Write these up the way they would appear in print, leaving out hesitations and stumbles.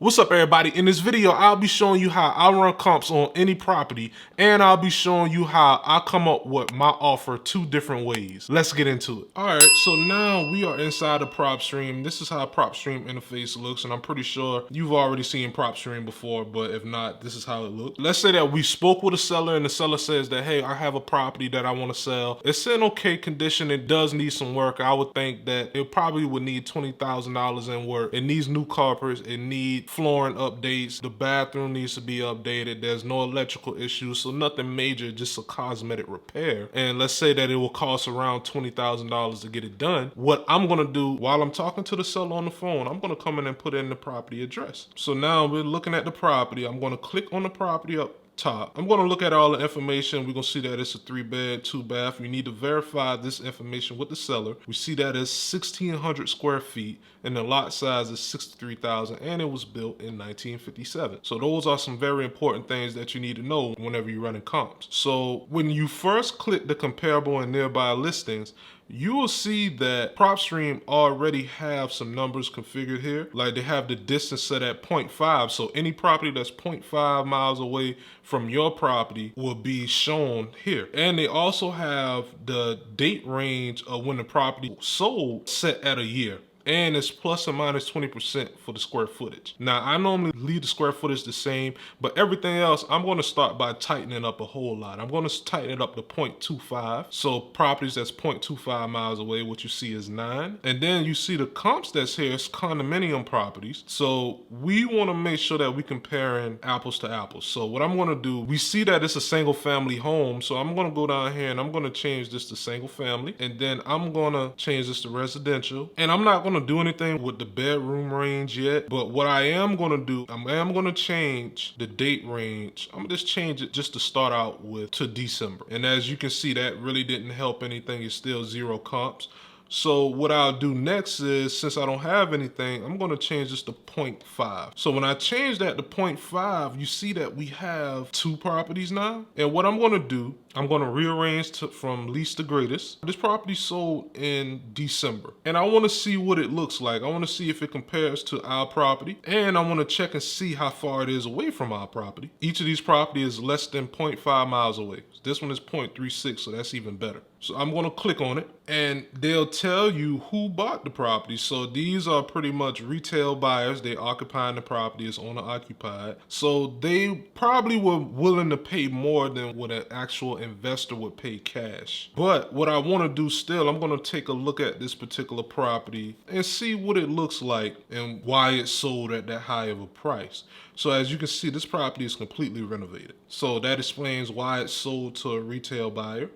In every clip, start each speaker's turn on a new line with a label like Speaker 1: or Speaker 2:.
Speaker 1: What's up, everybody? In this video, I'll be showing you how I run comps on any property, and I'll be showing you how I come up with my offer 2 different ways. Let's get into it. All right, so now we are inside the prop stream. This is how prop stream interface looks, and I'm pretty sure you've already seen prop stream before, but if not, this is how it looks. Let's say that we spoke with a seller, and the seller says that, hey, I have a property that I want to sell. It's in okay condition. It does need some work. I would think that it probably would need $20,000 in work. It needs new carpets. It needs flooring updates. The bathroom needs to be updated. There's no electrical issues, so nothing major, just a cosmetic repair. And let's say that it will cost around $20,000 to get it done. What I'm gonna do while I'm talking to the seller on the phone, I'm gonna come in and put in the property address. So now we're looking at the property. I'm gonna click on the property up top. I'm going to look at all the information. We're going to see that it's a 3-bed, 2-bath. We need to verify this information with the seller. We see that it's 1,600 square feet and the lot size is 63,000 and it was built in 1957. So those are some very important things that you need to know whenever you're running comps. So when you first click the comparable and nearby listings, you will see that PropStream already have some numbers configured here. Like they have the distance set at 0.5. So any property that's 0.5 miles away from your property will be shown here. And they also have the date range of when the property sold set at a year. And it's plus or minus 20% for the square footage. Now, I normally leave the square footage the same, but everything else, I'm gonna start by tightening up a whole lot. I'm gonna tighten it up to 0.25. So properties that's 0.25 miles away, what you see is 9. And then you see the comps that's here, it's condominium properties. So we wanna make sure that we're comparing apples to apples. So what I'm gonna do, we see that it's a single family home. So I'm gonna go down here and I'm gonna change this to single family. And then I'm gonna change this to residential. And I'm not gonna do anything with the bedroom range yet, but what I am going to do, I am going to change the date range. I'm going to just change it just to start out with to December. And as you can see, that really didn't help anything. It's still 0 comps. So what I'll do next is, since I don't have anything, I'm going to change this to 0.5. So when I change that to 0.5, you see that we have 2 properties now. And what I'm going to do, I'm going to rearrange from least to greatest. This property sold in December. And I want to see what it looks like. I want to see if it compares to our property. And I want to check and see how far it is away from our property. Each of these properties is less than 0.5 miles away. This one is 0.36, so that's even better. So I'm going to click on it and they'll tell you who bought the property. So these are pretty much retail buyers. They occupying the property, it's owner occupied. So they probably were willing to pay more than what an actual investor would pay cash. But what I want to do still, I'm going to take a look at this particular property and see what it looks like and why it sold at that high of a price. So as you can see, this property is completely renovated. So that explains why it sold to a retail buyer.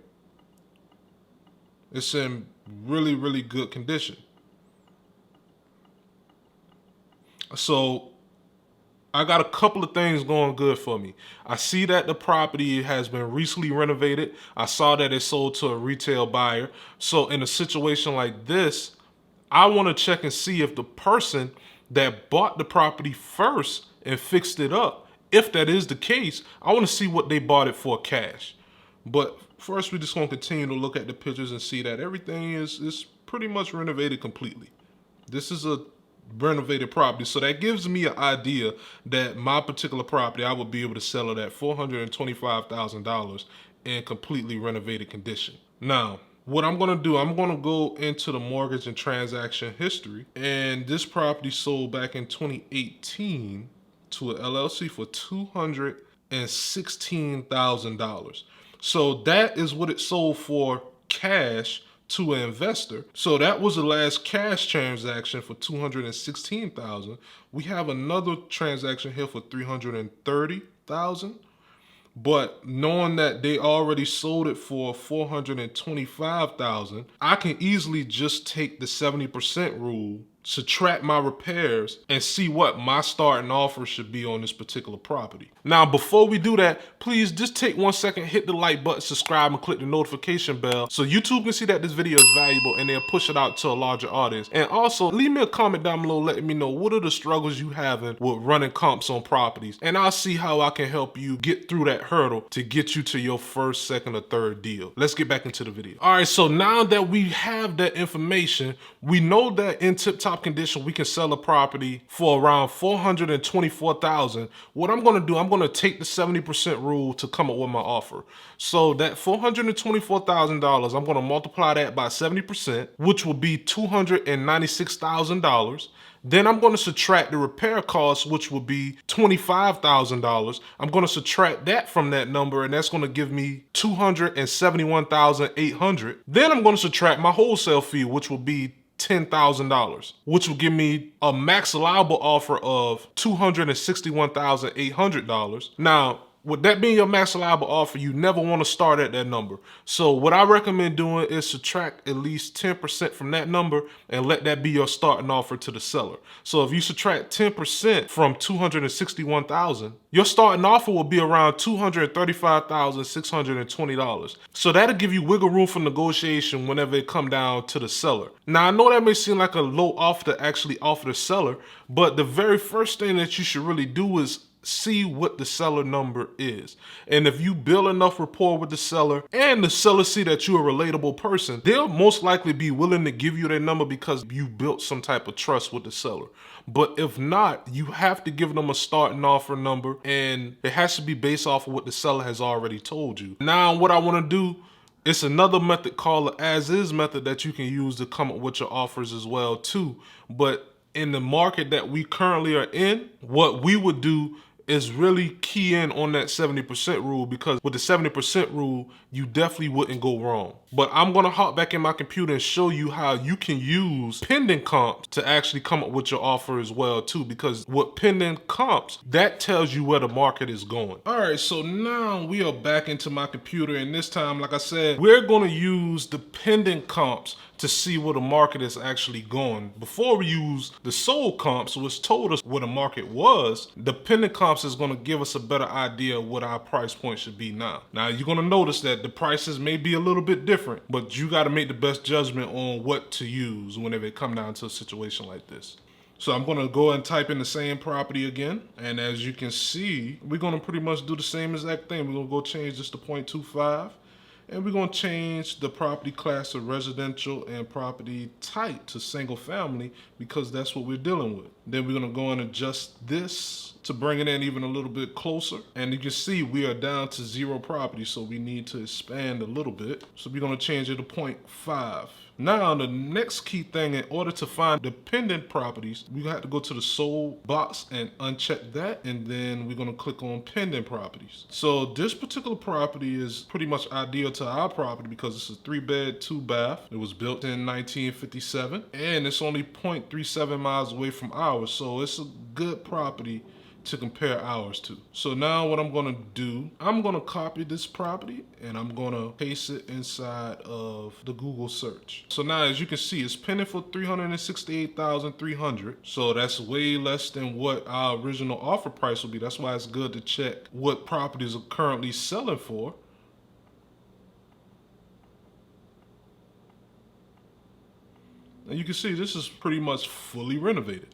Speaker 1: It's in really, really good condition. So I got a couple of things going good for me. I see that the property has been recently renovated. I saw that it sold to a retail buyer. So in a situation like this, I want to check and see if the person that bought the property first and fixed it up, if that is the case, I want to see what they bought it for cash. But first, we're just going to continue to look at the pictures and see that everything is pretty much renovated completely. This is a renovated property, so that gives me an idea that my particular property, I would be able to sell it at $425,000 in completely renovated condition. Now, what I'm going to do, I'm going to go into the mortgage and transaction history, and this property sold back in 2018 to an LLC for $216,000. So that is what it sold for cash to an investor. So that was the last cash transaction for $216,000. We have another transaction here for $330,000. But knowing that they already sold it for $425,000, I can easily just take the 70% rule, subtract my repairs, and see what my starting offer should be on this particular property. Now, before we do that, please just take 1 second, hit the like button, subscribe, and click the notification bell so YouTube can see that this video is valuable and they'll push it out to a larger audience. And also, leave me a comment down below letting me know what are the struggles you having with running comps on properties, and I'll see how I can help you get through that hurdle to get you to your first, second, or third deal. Let's get back into the video. All right, so now that we have that information, we know that in tip-top top condition, we can sell a property for around $424,000. What I'm gonna do, I'm gonna take the 70% rule to come up with my offer. So that $424,000, I'm gonna multiply that by 70%, which will be $296,000. Then I'm going to subtract the repair costs, which will be $25,000. I'm going to subtract that from that number, and that's going to give me $271,800. Then I'm going to subtract my wholesale fee, which will be $10,000, which will give me a max allowable offer of $261,800. Now, with that being your max allowable offer, you never want to start at that number. So what I recommend doing is subtract at least 10% from that number and let that be your starting offer to the seller. So if you subtract 10% from $261,000, your starting offer will be around $235,620. So that'll give you wiggle room for negotiation whenever it come down to the seller. Now, I know that may seem like a low offer to actually offer the seller, but the very first thing that you should really do is see what the seller number is. And if you build enough rapport with the seller and the seller see that you're a relatable person, they'll most likely be willing to give you their number because you built some type of trust with the seller. But if not, you have to give them a starting offer number, and it has to be based off of what the seller has already told you. Now, what I want to do, it's another method called the as-is method that you can use to come up with your offers as well too. But in the market that we currently are in, what we would do is really key in on that 70% rule, because with the 70% rule, you definitely wouldn't go wrong. But I'm gonna hop back in my computer and show you how you can use pending comps to actually come up with your offer as well too, because with pending comps, that tells you where the market is going. All right, so now we are back into my computer, and this time, like I said, we're gonna use the pending comps to see where the market is actually going. Before we use the sold comps, which told us where the market was, the pending comps is gonna give us a better idea of what our price point should be now. Now, you're gonna notice that the prices may be a little bit different, but you gotta make the best judgment on what to use whenever it come down to a situation like this. So I'm gonna go and type in the same property again. And as you can see, we're gonna pretty much do the same exact thing. We're gonna go change this to 0.25. And we're going to change the property class of residential and property type to single family, because that's what we're dealing with. Then we're going to go and adjust this to bring it in even a little bit closer. And you can see we are down to 0 properties, so we need to expand a little bit. So we're going to change it to 0.5. Now, the next key thing, in order to find dependent properties, we have to go to the sold box and uncheck that, and then we're going to click on pending properties. So this particular property is pretty much ideal to our property because it's a 3-bed, 2-bath. It was built in 1957, and it's only 0.37 miles away from ours, so it's a good property to compare ours to. So now what I'm gonna do, I'm gonna copy this property and I'm gonna paste it inside of the Google search. So now, as you can see, it's pending for $368,300. So that's way less than what our original offer price will be. That's why it's good to check what properties are currently selling for. And you can see this is pretty much fully renovated.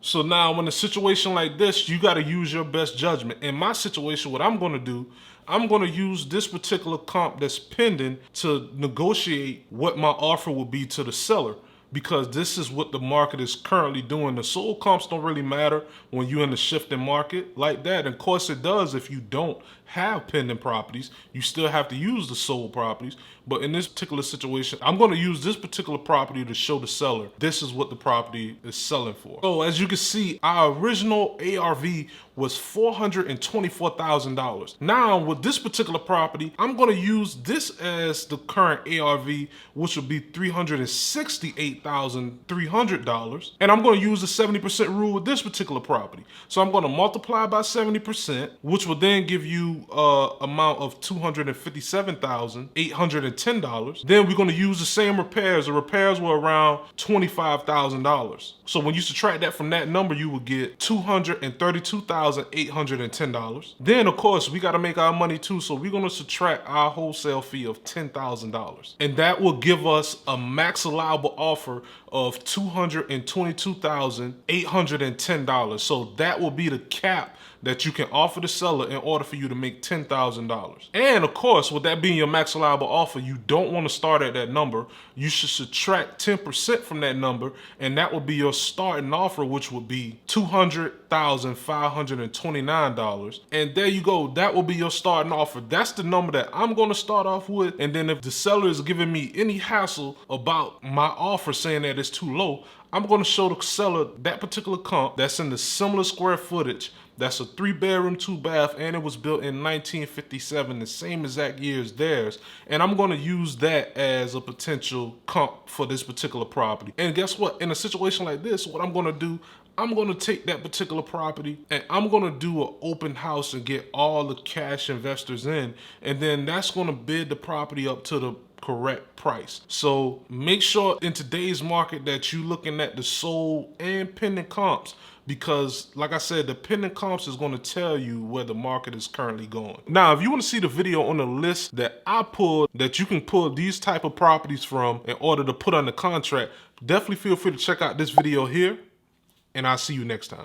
Speaker 1: So now, in a situation like this, you got to use your best judgment. In my situation, what I'm going to do, I'm going to use this particular comp that's pending to negotiate what my offer will be to the seller, because this is what the market is currently doing. The sold comps don't really matter when you're in the shifting market like that. And of course it does if you don't have pending properties. You still have to use the sold properties. But in this particular situation, I'm going to use this particular property to show the seller this is what the property is selling for. So as you can see, our original ARV was $424,000. Now with this particular property, I'm going to use this as the current ARV, which would be $368,300. And I'm going to use the 70% rule with this particular property. So I'm going to multiply by 70%, which will then give you amount of $257,810. Then we're going to use the same repairs. The repairs were around $25,000. So when you subtract that from that number, you will get $232,810. Then of course we got to make our money too, so we're going to subtract our wholesale fee of $10,000, and that will give us a max allowable offer of $222,810. So that will be the cap that you can offer the seller in order for you to make $10,000. And of course, with that being your max allowable offer, you don't want to start at that number. You should subtract 10% from that number, and that would be your starting offer, which would be $200,529. And there you go. That will be your starting offer. That's the number that I'm going to start off with. And then if the seller is giving me any hassle about my offer saying that it's too low, I'm going to show the seller that particular comp that's in the similar square footage. That's a 3-bedroom, 2-bath, and it was built in 1957, the same exact year as theirs. And I'm going to use that as a potential comp for this particular property. And guess what? In a situation like this, what I'm going to do, I'm going to take that particular property and I'm going to do an open house and get all the cash investors in. And then that's going to bid the property up to the correct price. So make sure in today's market that you're looking at the sold and pending comps, because like I said, the pending comps is going to tell you where the market is currently going. Now, if you want to see the video on the list that I pulled that you can pull these type of properties from in order to put on the contract, definitely feel free to check out this video here, and I'll see you next time.